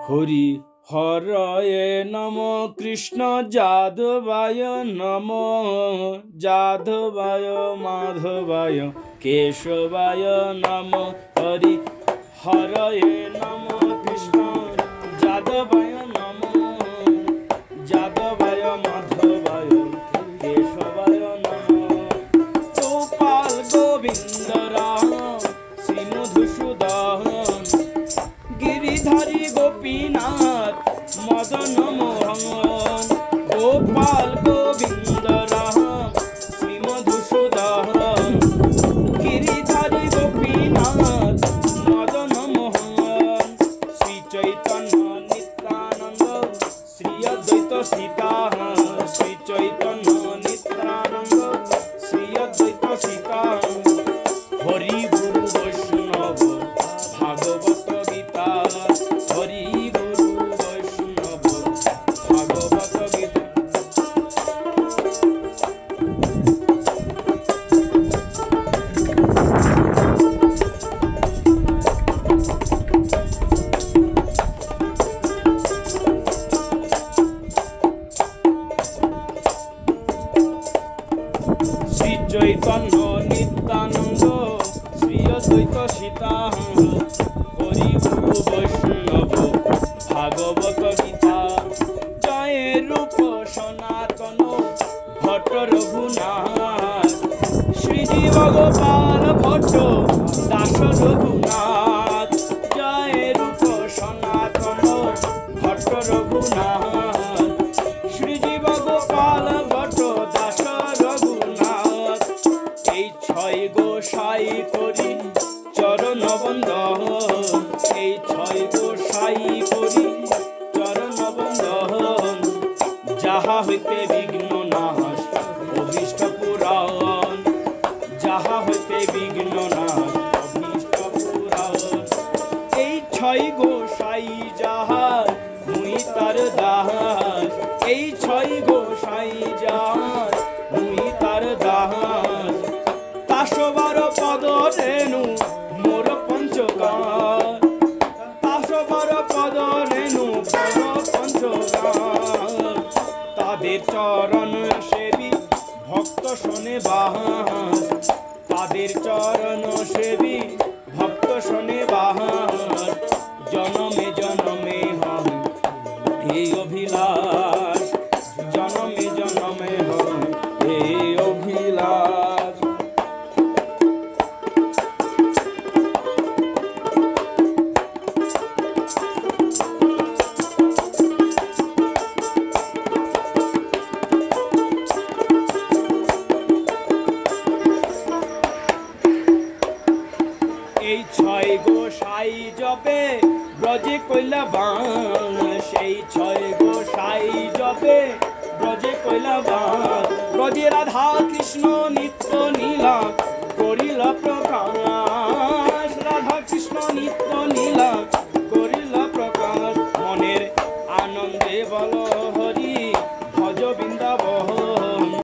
হরি হরয়ে নম কৃষ্ণ যাদবায় নম যাদবায় মাধবায় কেশবায় নম হরি হরয়ে নম কৃষ্ণ যাদবায় নম যাদবায় মাধবায় কেশবায় নম গোপাল গোবিন্দ রাম শ্রী মধুসূদন गिरिधारी गोपीनाथ मदन मोहन गोपाल गोविंद राम श्री मधुसूदन गिरिधारी गोपीनाथ मदन मोहन श्री चैतन्य नित्यानंद श्री अद्वैत सीता श्री चैतन्य नित्यानंद श्री अद्वैत सीता हरि गुरु वैष्णव भागवत हरि गुरु वैष्णव भागवत गीता श्री चैतन्य नित्यानंद श्री अद्वैत सीता हरि गुरु वैष्णव भागवत गीता जय रूप सनातन भट्ट रघुनाथ श्रीजीव गोपाल भट्ट दास रघुनाथ जय रूप सनातन भट्ट रघुनाथ श्रीजीव गोपाल भट्ट दास रघुनाथ এই ছয় গোসাই করি চরণ বন্দন এই ছয় গোসাই করি চরণ বন্দন যাহা হইতে বিঘ্ন নাশ অভীষ্ট পুরাণ যাহা হইতে বিঘ্ন নাশ অভীষ্ট পুরাণ এই ছয় গোসাই যাহার মুই তার দাস এই ছয় গোসাই যাহার মুই তার দাস 112 পদ রেণু মোর পঞ্চগান 112 পদ রেণু মোর পঞ্চগান তাদের চরণ সেবী ভক্ত শোনে বাহার তাদের চরণ সেবী ভক্ত শোনে বাহার জনমে জনমে হয় এই অভিলাষ জনমে জনমে হয় এই অভিলাষ এই ছয় গোসাই জপে ব্রজে কইলা বান সেই ছয় গোসাই জপে ব্রজে কইলা বান ব্রজে রাধা কৃষ্ণ নিত্য নীলা করিল প্রকাশ রাধা কৃষ্ণ নিত্য